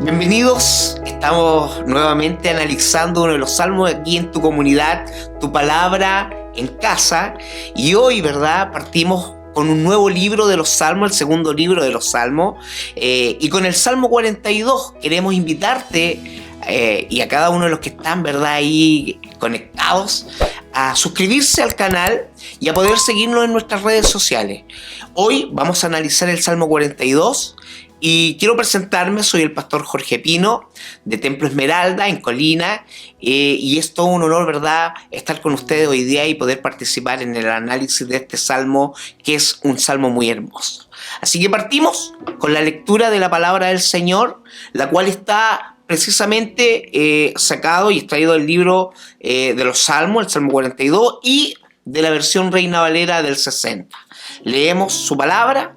Bienvenidos, estamos nuevamente analizando uno de los salmos aquí en tu comunidad, tu palabra en casa, y hoy, ¿verdad?, partimos con un nuevo libro de los salmos, el segundo libro de los salmos, y con el Salmo 42 queremos invitarte y a cada uno de los que están, ¿verdad?, ahí conectados, a suscribirse al canal y a poder seguirnos en nuestras redes sociales. Hoy vamos a analizar el Salmo 42 y quiero presentarme. Soy el pastor Jorge Pino de Templo Esmeralda en Colina, y es todo un honor, ¿verdad?, estar con ustedes hoy día y poder participar en el análisis de este salmo, que es un salmo muy hermoso. Así que partimos con la lectura de la palabra del Señor, la cual está precisamente sacado y extraído del libro de los salmos, el Salmo 42, y de la versión Reina Valera del 60. Leemos su palabra.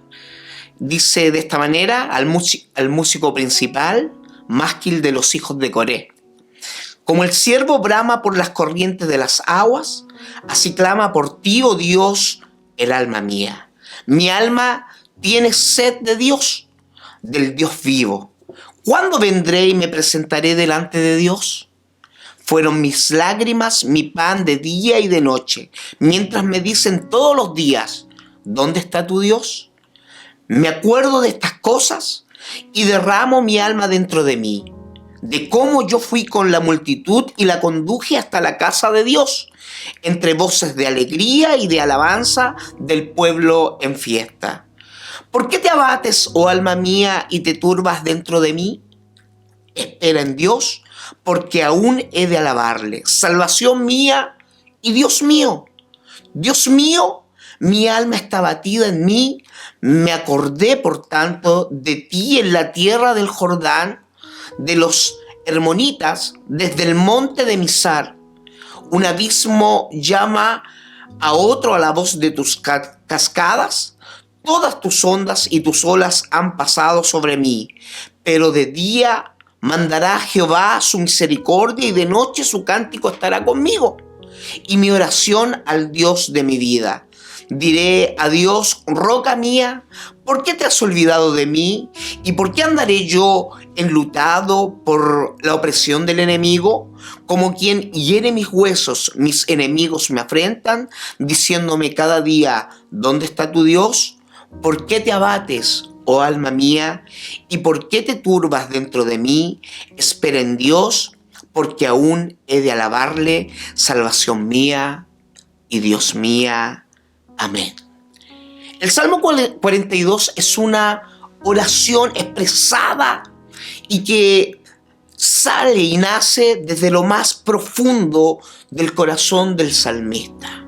Dice de esta manera: al músico principal, másquil de los hijos de Coré. Como el ciervo brama por las corrientes de las aguas, así clama por ti, oh Dios, el alma mía. Mi alma tiene sed de Dios, del Dios vivo. ¿Cuándo vendré y me presentaré delante de Dios? Fueron mis lágrimas mi pan de día y de noche, mientras me dicen todos los días: ¿dónde está tu Dios? Me acuerdo de estas cosas y derramo mi alma dentro de mí, de cómo yo fui con la multitud y la conduje hasta la casa de Dios, entre voces de alegría y de alabanza del pueblo en fiesta. ¿Por qué te abates, oh alma mía, y te turbas dentro de mí? Espera en Dios, porque aún he de alabarle, salvación mía y Dios mío. Dios mío, mi alma está batida en mí. Me acordé, por tanto, de ti en la tierra del Jordán, de los hermonitas, desde el monte de Mizar. Un abismo llama a otro a la voz de tus cascadas. Todas tus ondas y tus olas han pasado sobre mí, pero de día mandará Jehová su misericordia y de noche su cántico estará conmigo, y mi oración al Dios de mi vida. Diré a Dios, roca mía, ¿por qué te has olvidado de mí? ¿Y por qué andaré yo enlutado por la opresión del enemigo? Como quien hiere mis huesos, mis enemigos me afrentan, diciéndome cada día: ¿dónde está tu Dios? ¿Por qué te abates, oh alma mía? ¿Y por qué te turbas dentro de mí? Espera en Dios, porque aún he de alabarle, salvación mía y Dios mía. Amén. El Salmo 42 es una oración expresada y que sale y nace desde lo más profundo del corazón del salmista.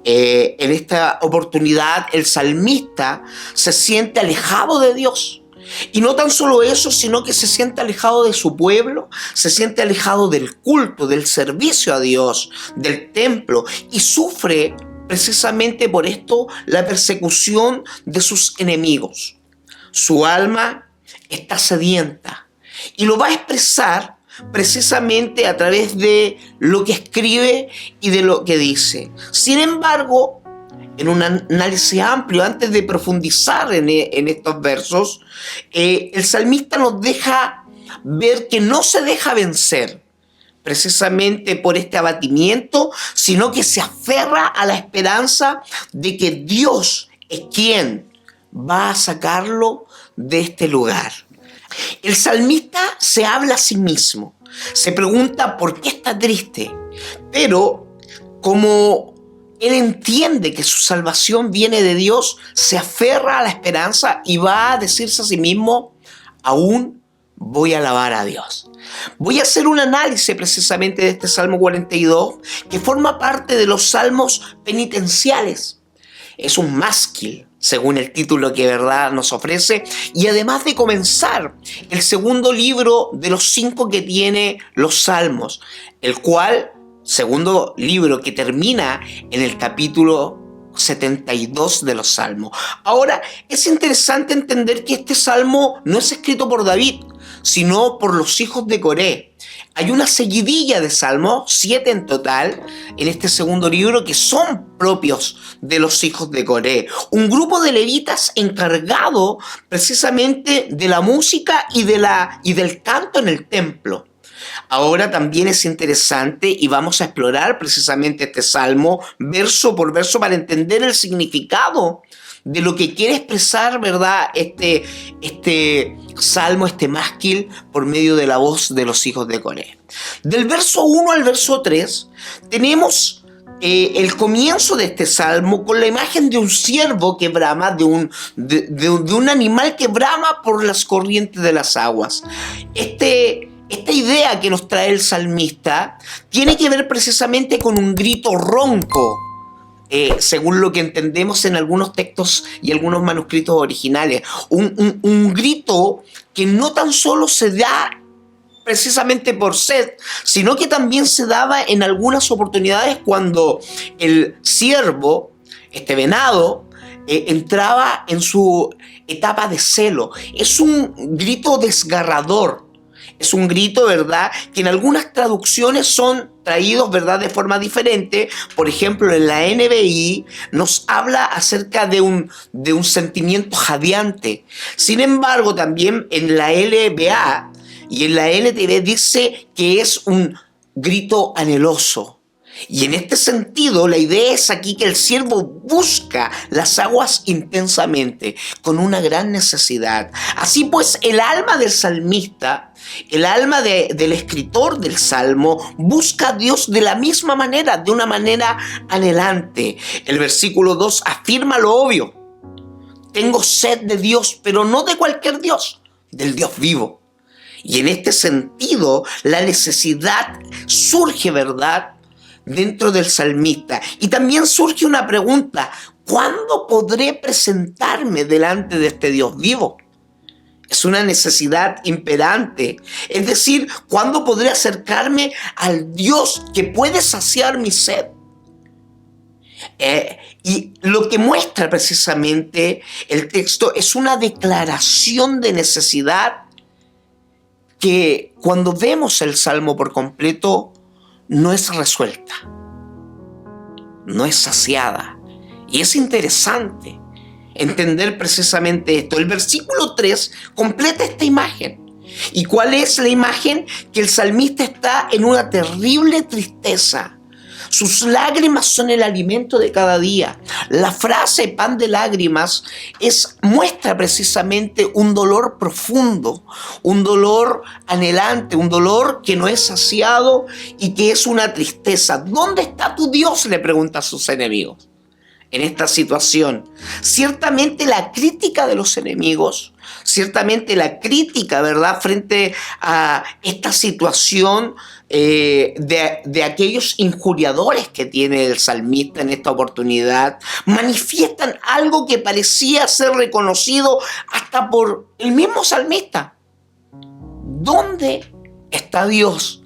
En esta oportunidad el salmista se siente alejado de Dios. Y no tan solo eso, sino que se siente alejado de su pueblo, se siente alejado del culto, del servicio a Dios, del templo, y sufre precisamente por esto la persecución de sus enemigos. Su alma está sedienta y lo va a expresar precisamente a través de lo que escribe y de lo que dice. Sin embargo, en un análisis amplio, antes de profundizar en estos versos, el salmista nos deja ver que no se deja vencer precisamente por este abatimiento, sino que se aferra a la esperanza de que Dios es quien va a sacarlo de este lugar. El salmista se habla a sí mismo, se pregunta por qué está triste, pero como él entiende que su salvación viene de Dios, se aferra a la esperanza y va a decirse a sí mismo: aún voy a alabar a Dios. Voy a hacer un análisis precisamente de este Salmo 42, que forma parte de los salmos penitenciales. Es un másquil, según el título que verdad nos ofrece, y además de comenzar el segundo libro de los 5 que tiene los salmos, el cual, segundo libro que termina en el capítulo 72 de los salmos. Ahora, es interesante entender que este salmo no es escrito por David, sino por los hijos de Coré. Hay una seguidilla de salmos, 7 en total, en este segundo libro, que son propios de los hijos de Coré. Un grupo de levitas encargado precisamente de la música y del canto en el templo. Ahora también es interesante y vamos a explorar precisamente este salmo verso por verso para entender el significado de lo que quiere expresar, ¿verdad? Este salmo, este másquil, por medio de la voz de los hijos de Coré. Del verso 1 al verso 3 tenemos el comienzo de este salmo con la imagen de un ciervo que brama, de un animal que brama por las corrientes de las aguas. Esta idea que nos trae el salmista tiene que ver precisamente con un grito ronco, según lo que entendemos en algunos textos y algunos manuscritos originales. Un grito que no tan solo se da precisamente por sed, sino que también se daba en algunas oportunidades cuando el ciervo, este venado, entraba en su etapa de celo. Es un grito desgarrador. Es un grito, ¿verdad?, que en algunas traducciones son traídos, ¿verdad?, de forma diferente. Por ejemplo, en la NBI nos habla acerca de un sentimiento jadeante. Sin embargo, también en la LBA y en la NTV dice que es un grito anheloso. Y en este sentido, la idea es aquí que el siervo busca las aguas intensamente, con una gran necesidad. Así pues, el alma del salmista, el alma del escritor del salmo, busca a Dios de la misma manera, de una manera anhelante. El versículo 2 afirma lo obvio: tengo sed de Dios, pero no de cualquier Dios, del Dios vivo. Y en este sentido, la necesidad surge, ¿verdad?, dentro del salmista. Y también surge una pregunta: ¿cuándo podré presentarme delante de este Dios vivo? Es una necesidad imperante. Es decir, ¿cuándo podré acercarme al Dios que puede saciar mi sed? Y lo que muestra precisamente el texto es una declaración de necesidad que, cuando vemos el salmo por completo, no es resuelta, no es saciada. Y es interesante entender precisamente esto. El versículo 3 completa esta imagen. ¿Y cuál es la imagen? Que el salmista está en una terrible tristeza. Sus lágrimas son el alimento de cada día. La frase pan de lágrimas muestra precisamente un dolor profundo, un dolor anhelante, un dolor que no es saciado y que es una tristeza. ¿Dónde está tu Dios?, le pregunta a sus enemigos en esta situación. Ciertamente la crítica de los enemigos, ciertamente la crítica, ¿verdad?, frente a esta situación de aquellos injuriadores que tiene el salmista en esta oportunidad, manifiestan algo que parecía ser reconocido hasta por el mismo salmista. ¿Dónde está Dios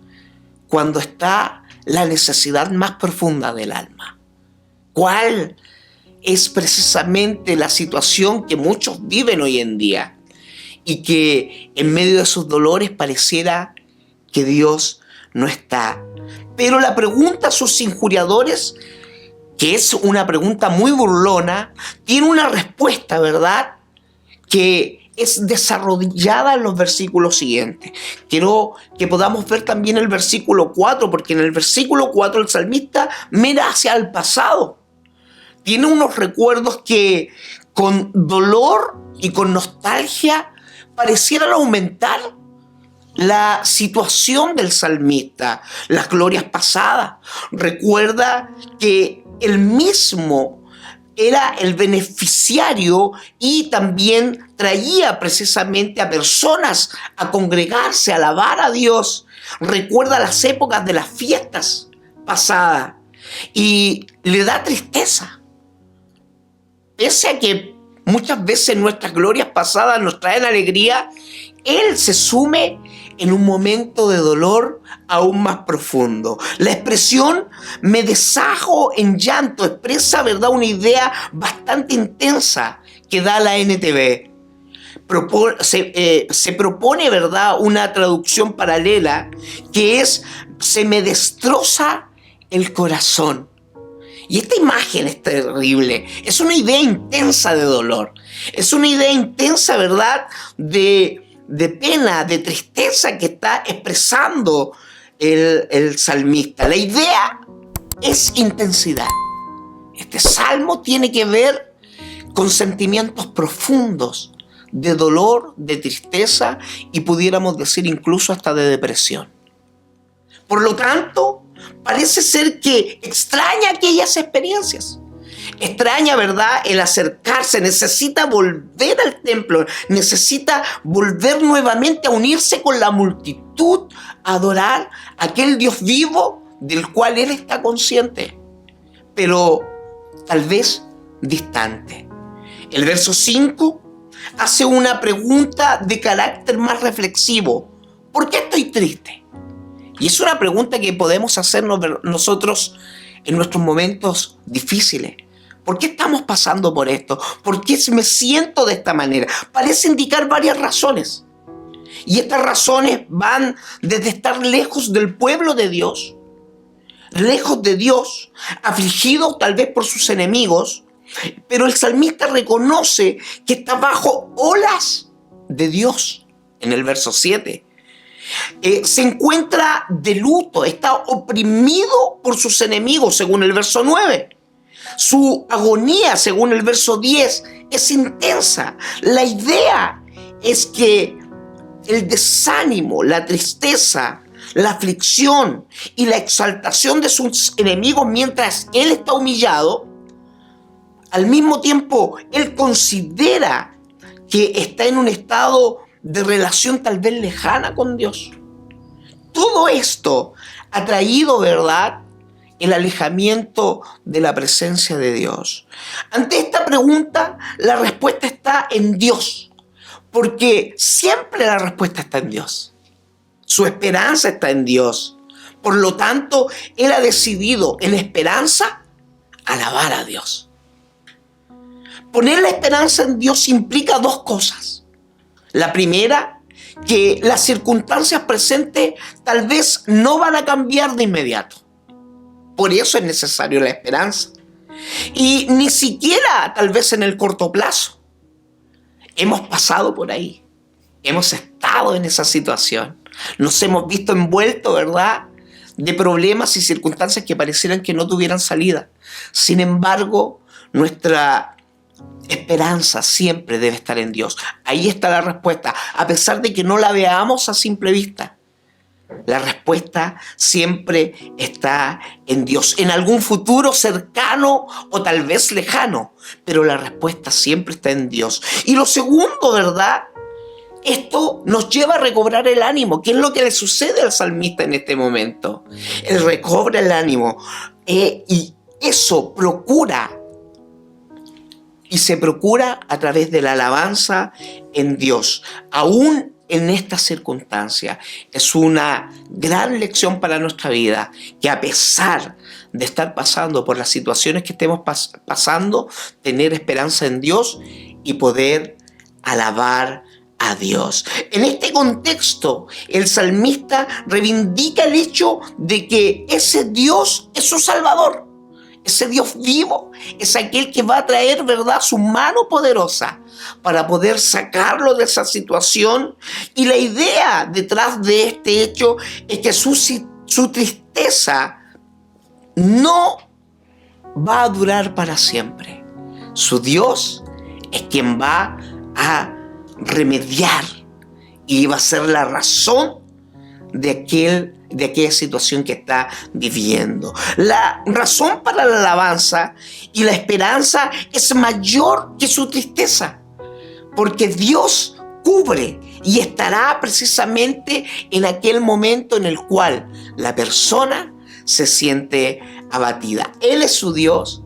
cuando está la necesidad más profunda del alma? ¿Cuál es precisamente la situación que muchos viven hoy en día? Y que en medio de sus dolores pareciera que Dios no está. Pero la pregunta a sus injuriadores, que es una pregunta muy burlona, tiene una respuesta, ¿verdad?, que es desarrollada en los versículos siguientes. Quiero que podamos ver también el versículo 4, porque en el versículo 4 el salmista mira hacia el pasado. Tiene unos recuerdos que con dolor y con nostalgia parecieran aumentar la situación del salmista, las glorias pasadas. Recuerda que él mismo era el beneficiario y también traía precisamente a personas a congregarse, a alabar a Dios. Recuerda las épocas de las fiestas pasadas y le da tristeza. Pese a que muchas veces nuestras glorias pasadas nos traen alegría, él se sume en un momento de dolor aún más profundo. La expresión "me deshago en llanto" expresa, ¿verdad?, una idea bastante intensa que da la NTV. se propone, ¿verdad?, una traducción paralela que es: se me destroza el corazón. Y esta imagen es terrible. Es una idea intensa de dolor. Es una idea intensa, ¿verdad?, de pena, de tristeza que está expresando el salmista. La idea es intensidad. Este salmo tiene que ver con sentimientos profundos de dolor, de tristeza y pudiéramos decir incluso hasta de depresión. Por lo tanto, parece ser que extraña aquellas experiencias. Extraña, ¿verdad?, el acercarse, necesita volver al templo, necesita volver nuevamente a unirse con la multitud, a adorar a aquel Dios vivo del cual él está consciente, pero tal vez distante. El verso 5 hace una pregunta de carácter más reflexivo. ¿Por qué estoy triste? Y es una pregunta que podemos hacernos nosotros en nuestros momentos difíciles. ¿Por qué estamos pasando por esto? ¿Por qué me siento de esta manera? Parece indicar varias razones. Y estas razones van desde estar lejos del pueblo de Dios, afligido tal vez por sus enemigos, pero el salmista reconoce que está bajo olas de Dios en el verso 7. Se encuentra de luto, está oprimido por sus enemigos, según el verso 9. Su agonía, según el verso 10, es intensa. La idea es que el desánimo, la tristeza, la aflicción y la exaltación de sus enemigos mientras él está humillado, al mismo tiempo él considera que está en un estado de relación tal vez lejana con Dios. Todo esto ha traído, ¿verdad?, el alejamiento de la presencia de Dios. Ante esta pregunta, la respuesta está en Dios, porque siempre la respuesta está en Dios. Su esperanza está en Dios. Por lo tanto, él ha decidido en esperanza alabar a Dios. Poner la esperanza en Dios implica dos cosas. La primera, que las circunstancias presentes tal vez no van a cambiar de inmediato. Por eso es necesario la esperanza. Y ni siquiera tal vez en el corto plazo. Hemos pasado por ahí. Hemos estado en esa situación. Nos hemos visto envueltos, ¿verdad?, de problemas y circunstancias que parecieran que no tuvieran salida. Sin embargo, nuestra esperanza siempre debe estar en Dios. Ahí está la respuesta, a pesar de que no la veamos a simple vista. La respuesta siempre está en Dios, en algún futuro cercano o tal vez lejano, pero la respuesta siempre está en Dios. Y lo segundo, ¿verdad?, esto nos lleva a recobrar el ánimo. ¿Qué es lo que le sucede al salmista en este momento? Él recobra el ánimo y eso se procura a través de la alabanza en Dios, aún en estas circunstancias. Es una gran lección para nuestra vida, que a pesar de estar pasando por las situaciones que estemos pasando, tener esperanza en Dios y poder alabar a Dios. En este contexto, el salmista reivindica el hecho de que ese Dios es su Salvador. Ese Dios vivo es aquel que va a traer, ¿verdad?, su mano poderosa para poder sacarlo de esa situación. Y la idea detrás de este hecho es que su tristeza no va a durar para siempre. Su Dios es quien va a remediar y va a ser la razón de aquella situación que está viviendo. La razón para la alabanza y la esperanza es mayor que su tristeza, porque Dios cubre y estará precisamente en aquel momento en el cual la persona se siente abatida. Él es su Dios,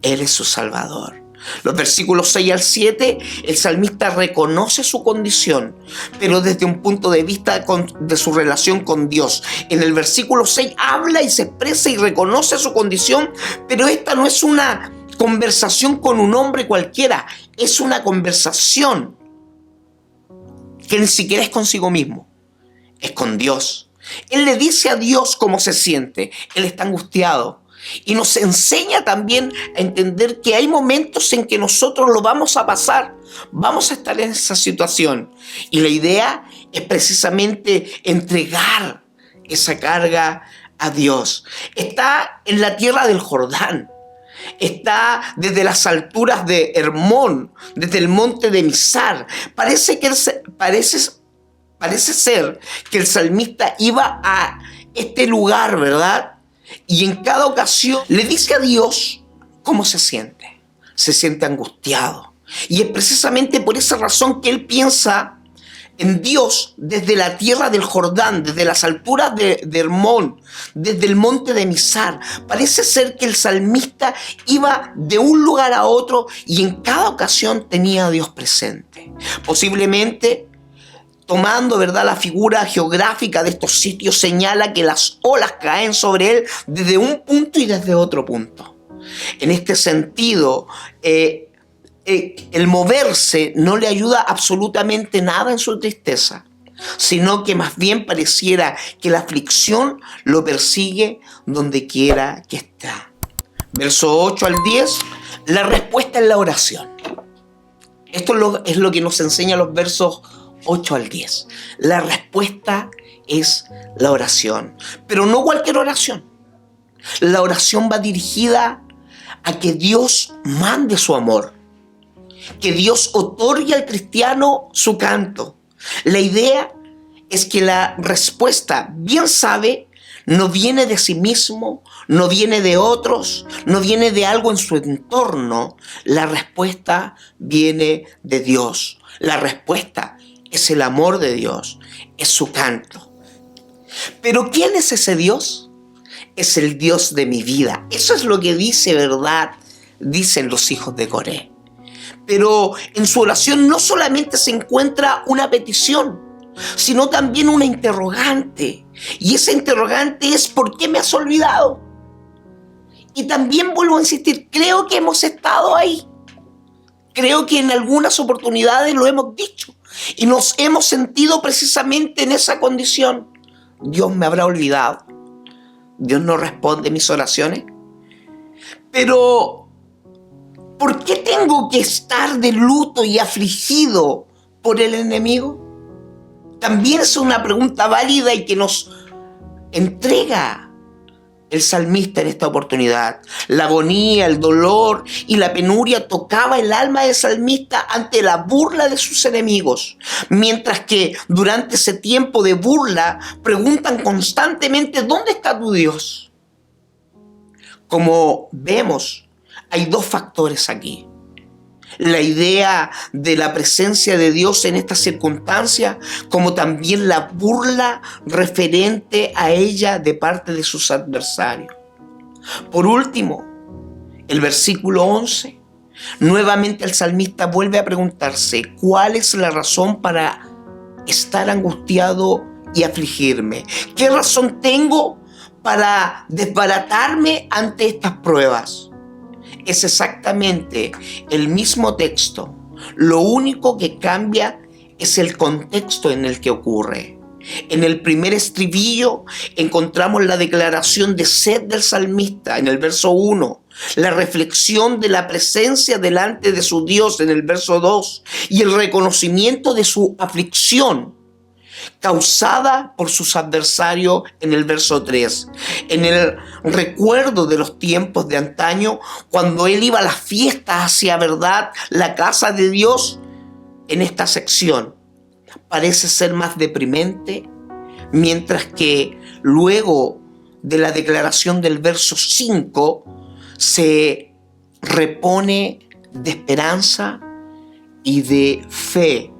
Él es su Salvador. Los versículos 6 al 7, el salmista reconoce su condición, pero desde un punto de vista de su relación con Dios. En el versículo 6 habla y se expresa y reconoce su condición, pero esta no es una conversación con un hombre cualquiera, es una conversación que ni siquiera es consigo mismo, es con Dios. Él le dice a Dios cómo se siente. Él está angustiado. Y nos enseña también a entender que hay momentos en que nosotros lo vamos a pasar. Vamos a estar en esa situación. Y la idea es precisamente entregar esa carga a Dios. Está en la tierra del Jordán. Está desde las alturas de Hermón, desde el monte de Mizar. Parece ser que el salmista iba a este lugar, ¿verdad? Y en cada ocasión le dice a Dios cómo se siente. Se siente angustiado. Y es precisamente por esa razón que él piensa en Dios desde la tierra del Jordán, desde las alturas de Hermón, desde el monte de Mizar. Parece ser que el salmista iba de un lugar a otro y en cada ocasión tenía a Dios presente. Posiblemente tomando, ¿verdad?, la figura geográfica de estos sitios, señala que las olas caen sobre él desde un punto y desde otro punto. En este sentido, el moverse no le ayuda absolutamente nada en su tristeza, sino que más bien pareciera que la aflicción lo persigue donde quiera que está. Verso 8 al 10, la respuesta es la oración. Esto es lo que nos enseña los versos 8 al 10. La respuesta es la oración, pero no cualquier oración. La oración va dirigida a que Dios mande su amor, que Dios otorgue al cristiano su canto. La idea es que la respuesta, bien sabe, no viene de sí mismo, no viene de otros, no viene de algo en su entorno. La respuesta viene de Dios. La respuesta es el amor de Dios, es su canto. Pero ¿quién es ese Dios? Es el Dios de mi vida. Eso es lo que dice, ¿verdad? Dicen los hijos de Coré. Pero en su oración no solamente se encuentra una petición, sino también una interrogante. Y esa interrogante es: ¿por qué me has olvidado? Y también vuelvo a insistir, creo que hemos estado ahí. Creo que en algunas oportunidades lo hemos dicho y nos hemos sentido precisamente en esa condición. Dios me habrá olvidado. Dios no responde mis oraciones. Pero ¿por qué tengo que estar de luto y afligido por el enemigo? También es una pregunta válida y que nos entrega el salmista en esta oportunidad. La agonía, el dolor y la penuria tocaba el alma del salmista ante la burla de sus enemigos, mientras que durante ese tiempo de burla preguntan constantemente: ¿dónde está tu Dios? Como vemos, hay dos factores aquí. La idea de la presencia de Dios en esta circunstancia, como también la burla referente a ella de parte de sus adversarios. Por último, el versículo 11, nuevamente el salmista vuelve a preguntarse: ¿cuál es la razón para estar angustiado y afligirme? ¿Qué razón tengo para desbaratarme ante estas pruebas? Es exactamente el mismo texto. Lo único que cambia es el contexto en el que ocurre. En el primer estribillo encontramos la declaración de sed del salmista en el verso 1, la reflexión de la presencia delante de su Dios en el verso 2 y el reconocimiento de su aflicción causada por sus adversarios en el verso 3. En el recuerdo de los tiempos de antaño, cuando él iba a las fiestas hacia, ¿verdad?, la casa de Dios, en esta sección parece ser más deprimente, mientras que luego de la declaración del verso 5 se repone de esperanza y de fe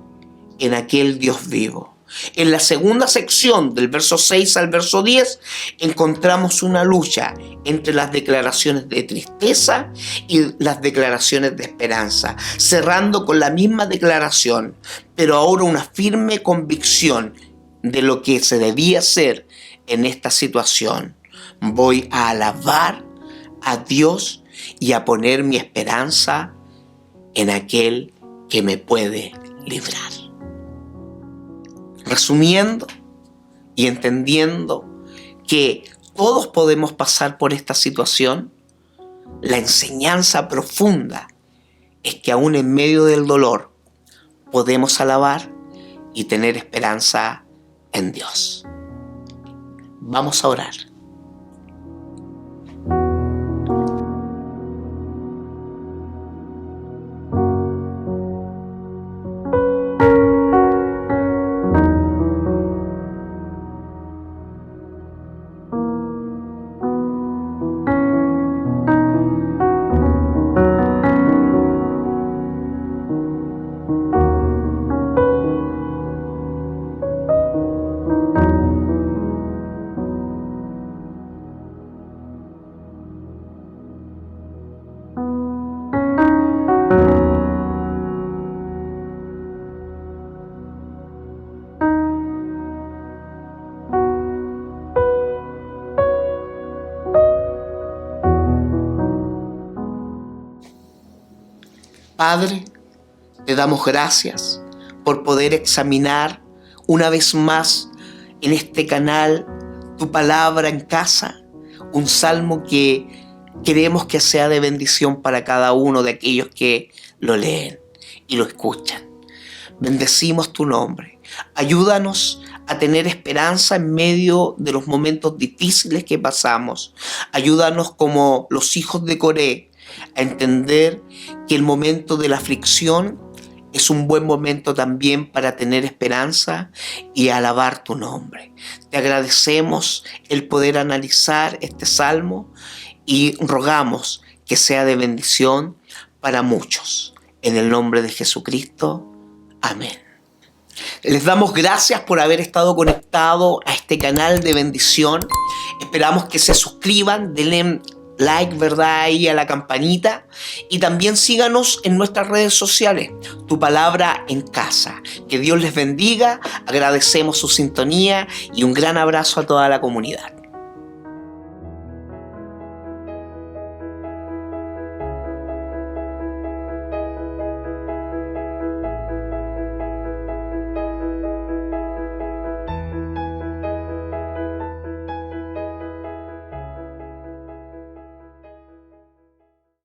en aquel Dios vivo. En la segunda sección, del verso 6 al verso 10, encontramos una lucha entre las declaraciones de tristeza y las declaraciones de esperanza, cerrando con la misma declaración, pero ahora una firme convicción de lo que se debía hacer en esta situación. Voy a alabar a Dios y a poner mi esperanza en aquel que me puede librar. Resumiendo y entendiendo que todos podemos pasar por esta situación, la enseñanza profunda es que aún en medio del dolor podemos alabar y tener esperanza en Dios. Vamos a orar. Padre, te damos gracias por poder examinar una vez más en este canal tu palabra en casa, un salmo que queremos que sea de bendición para cada uno de aquellos que lo leen y lo escuchan. Bendecimos tu nombre. Ayúdanos a tener esperanza en medio de los momentos difíciles que pasamos. Ayúdanos como los hijos de Coré a entender que el momento de la aflicción es un buen momento también para tener esperanza y alabar tu nombre. Te agradecemos el poder analizar este salmo y rogamos que sea de bendición para muchos. En el nombre de Jesucristo. Amén. Les damos gracias por haber estado conectado a este canal de bendición. Esperamos que se suscriban, denle like, ¿verdad? Ahí a la campanita. Y también síganos en nuestras redes sociales. Tu palabra en casa. Que Dios les bendiga. Agradecemos su sintonía y un gran abrazo a toda la comunidad.